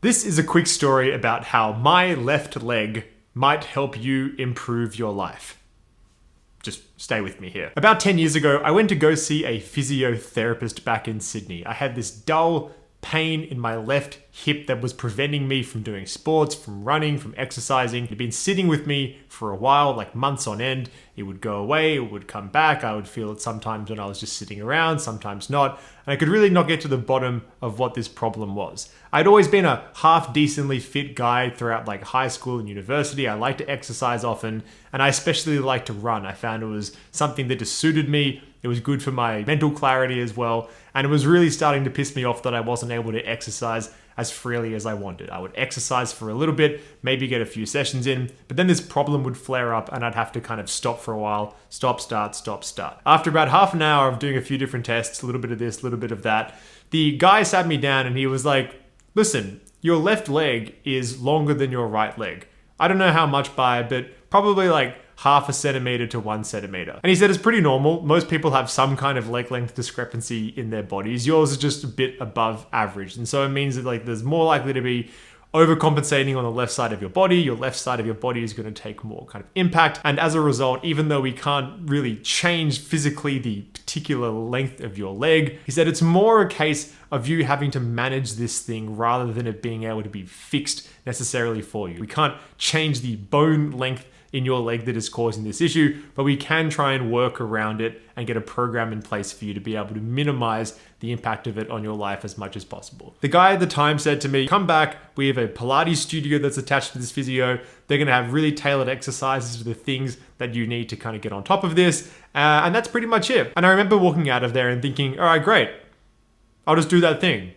This is a quick story about how my left leg might help you improve your life. Just stay with me here. About 10 years ago, I went to go see a physiotherapist back in Sydney. I had this dull pain in my left hip that was preventing me from doing sports, from running, from exercising. It had been sitting with me for a while, like months on end. It would go away, it would come back. I would feel it sometimes when I was just sitting around, sometimes not. And I could really not get to the bottom of what this problem was. I'd always been a half decently fit guy throughout like high school and university. I liked to exercise often, and I especially liked to run. I found it was something that just suited me. It was good for my mental clarity as well. And it was really starting to piss me off that I wasn't able to exercise as freely as I wanted. I would exercise for a little bit, maybe get a few sessions in, but then this problem would flare up and I'd have to kind of stop for a while, stop, start, stop, start. After about half an hour of doing a few different tests, a little bit of this, a little bit of that, the guy sat me down and he was like, listen, your left leg is longer than your right leg. I don't know how much by, but probably like half a centimeter to 1 centimeter. And he said it's pretty normal. Most people have some kind of leg length discrepancy in their bodies. Yours is just a bit above average. And so it means that like there's more likely to be overcompensating on the left side of your body. Your left side of your body is going to take more kind of impact. And as a result, even though we can't really change physically the particular length of your leg, he said it's more a case of you having to manage this thing rather than it being able to be fixed necessarily for you. We can't change the bone length in your leg that is causing this issue, but we can try and work around it and get a program in place for you to be able to minimize the impact of it on your life as much as possible. The guy at the time said to me, come back, we have a Pilates studio that's attached to this physio. They're gonna have really tailored exercises to the things that you need to kind of get on top of this. And that's pretty much it. And I remember walking out of there and thinking, all right, great. I'll just do that thing.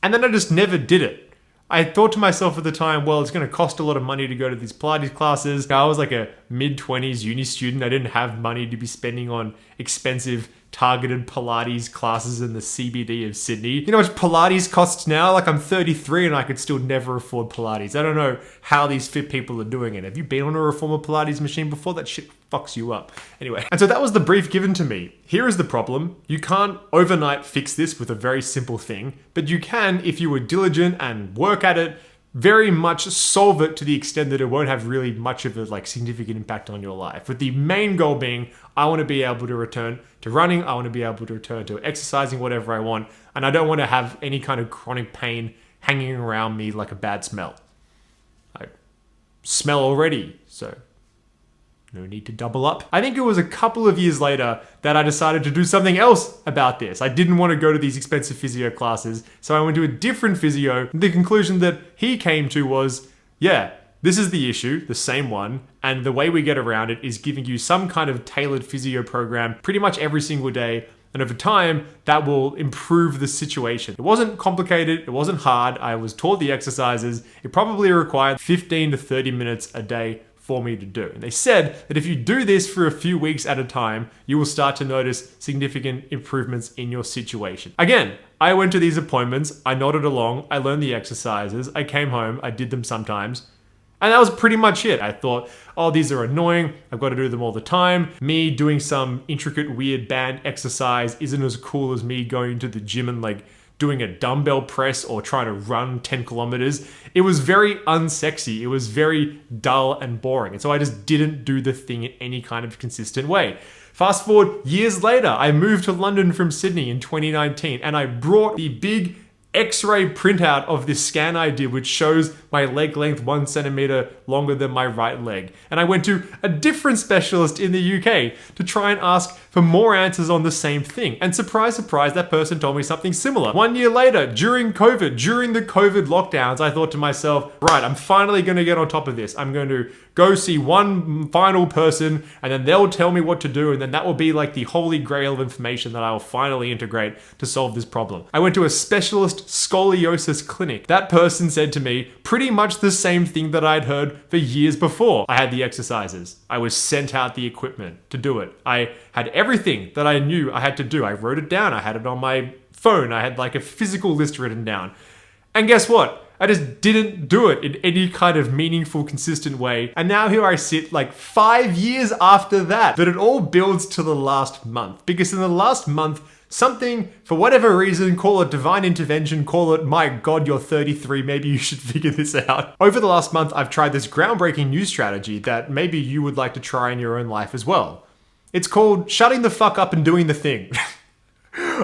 And then I just never did it. I thought to myself at the time, well, it's going to cost a lot of money to go to these Pilates classes. I was like a mid-20s uni student. I didn't have money to be spending on expensive targeted Pilates classes in the CBD of Sydney. You know how much Pilates costs now? Like I'm 33 and I could still never afford Pilates. I don't know how these fit people are doing it. Have you been on a reformer Pilates machine before? That shit fucks you up. Anyway, and so that was the brief given to me. Here is the problem. You can't overnight fix this with a very simple thing, but you can, if you were diligent and work at it, very much solve it to the extent that it won't have really much of a like significant impact on your life. With the main goal being, I want to be able to return to running. I want to be able to return to exercising whatever I want. And I don't want to have any kind of chronic pain hanging around me like a bad smell. I smell already, so no need to double up. I think it was a couple of years later that I decided to do something else about this. I didn't want to go to these expensive physio classes, so I went to a different physio. The conclusion that he came to was, yeah, this is the issue, the same one, and the way we get around it is giving you some kind of tailored physio program pretty much every single day. And over time, that will improve the situation. It wasn't complicated. It wasn't hard. I was taught the exercises. It probably required 15 to 30 minutes a day for me to do. And they said that if you do this for a few weeks at a time, you will start to notice significant improvements in your situation. Again, I went to these appointments, I nodded along, I learned the exercises, I came home, I did them sometimes, and that was pretty much it. I thought, oh, these are annoying, I've got to do them all the time. Me doing some intricate, weird band exercise isn't as cool as me going to the gym and like doing a dumbbell press or trying to run 10 kilometers. It was very unsexy. It was very dull and boring. And so I just didn't do the thing in any kind of consistent way. Fast forward years later, I moved to London from Sydney in 2019 and I brought the big X-ray printout of this scan I did, which shows my leg length 1 centimeter longer than my right leg. And I went to a different specialist in the UK to try and ask for more answers on the same thing. And surprise, surprise, that person told me something similar. 1 year later, during the COVID lockdowns, I thought to myself, right, I'm finally going to get on top of this. I'm going to go see one final person and then they'll tell me what to do. And then that will be like the holy grail of information that I will finally integrate to solve this problem. I went to a specialist scoliosis clinic. That person said to me pretty much the same thing that I'd heard for years before. I had the exercises. I was sent out the equipment to do it. I had everything that I knew I had to do. I wrote it down. I had it on my phone. I had like a physical list written down. And guess what? I just didn't do it in any kind of meaningful, consistent way. And now here I sit like 5 years after that. But it all builds to the last month. Because in the last month, Something, for whatever reason, call it divine intervention, call it, my God, you're 33, maybe you should figure this out. Over the last month, I've tried this groundbreaking new strategy that maybe you would like to try in your own life as well. It's called shutting the fuck up and doing the thing.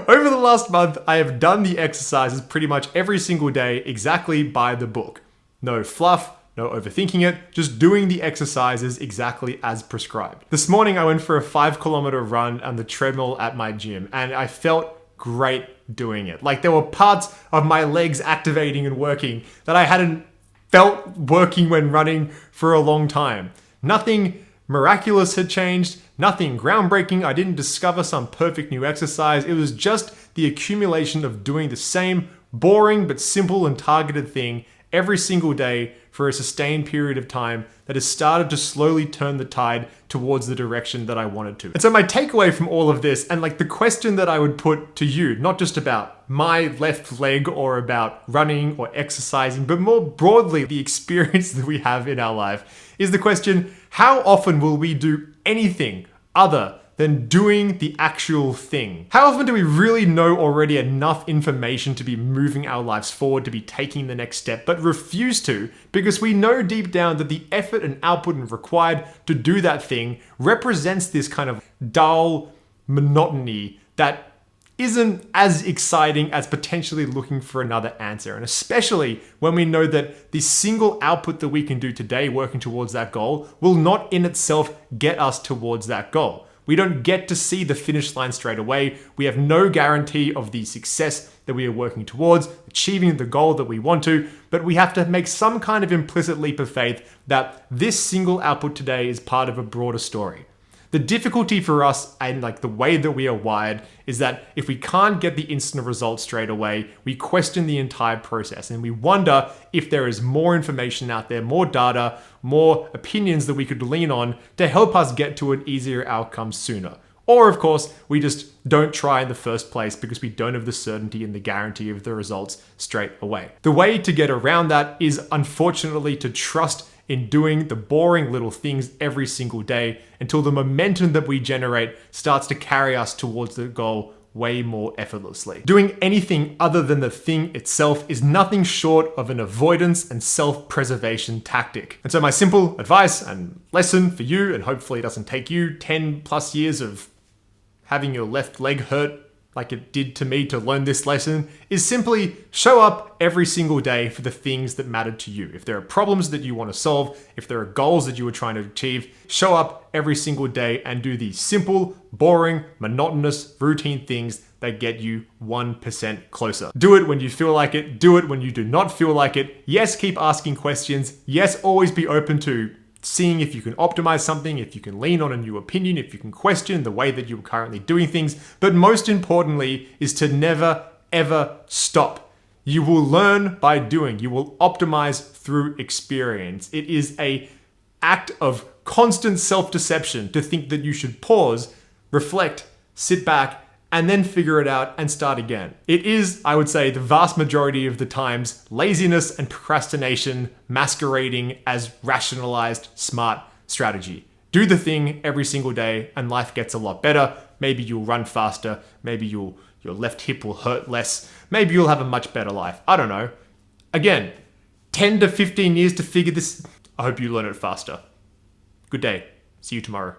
Over the last month, I have done the exercises pretty much every single day exactly by the book. No fluff, no overthinking it, just doing the exercises exactly as prescribed. This morning, I went for a 5-kilometer run on the treadmill at my gym, and I felt great doing it. Like there were parts of my legs activating and working that I hadn't felt working when running for a long time. Nothing miraculous had changed, nothing groundbreaking. I didn't discover some perfect new exercise. It was just the accumulation of doing the same boring but simple and targeted thing every single day for a sustained period of time that has started to slowly turn the tide towards the direction that I wanted to. And so my takeaway from all of this, and like the question that I would put to you, not just about my left leg or about running or exercising, but more broadly, the experience that we have in our life, is the question, how often will we do anything other than doing the actual thing? How often do we really know already enough information to be moving our lives forward, to be taking the next step, but refuse to because we know deep down that the effort and output required to do that thing represents this kind of dull monotony that isn't as exciting as potentially looking for another answer. And especially when we know that the single output that we can do today working towards that goal will not in itself get us towards that goal. We don't get to see the finish line straight away. We have no guarantee of the success that we are working towards, achieving the goal that we want to, but we have to make some kind of implicit leap of faith that this single output today is part of a broader story. The difficulty for us and like the way that we are wired is that if we can't get the instant results straight away, we question the entire process and we wonder if there is more information out there, more data, more opinions that we could lean on to help us get to an easier outcome sooner. Or of course, we just don't try in the first place because we don't have the certainty and the guarantee of the results straight away. The way to get around that is unfortunately to trust in doing the boring little things every single day until the momentum that we generate starts to carry us towards the goal way more effortlessly. Doing anything other than the thing itself is nothing short of an avoidance and self-preservation tactic. And so my simple advice and lesson for you, and hopefully it doesn't take you 10 plus years of having your left leg hurt like it did to me to learn this lesson, is simply show up every single day for the things that matter to you. If there are problems that you want to solve, if there are goals that you are trying to achieve, show up every single day and do the simple, boring, monotonous, routine things that get you 1% closer. Do it when you feel like it. Do it when you do not feel like it. Yes, keep asking questions. Yes, always be open to seeing if you can optimize something, if you can lean on a new opinion, if you can question the way that you're currently doing things. But most importantly is to never, ever stop. You will learn by doing. You will optimize through experience. It is an act of constant self-deception to think that you should pause, reflect, sit back, and then figure it out and start again. It is, I would say, the vast majority of the times, laziness and procrastination masquerading as rationalized, smart strategy. Do the thing every single day and life gets a lot better. Maybe you'll run faster. Maybe your left hip will hurt less. Maybe you'll have a much better life. I don't know. Again, 10 to 15 years to figure this. I hope you learn it faster. Good day. See you tomorrow.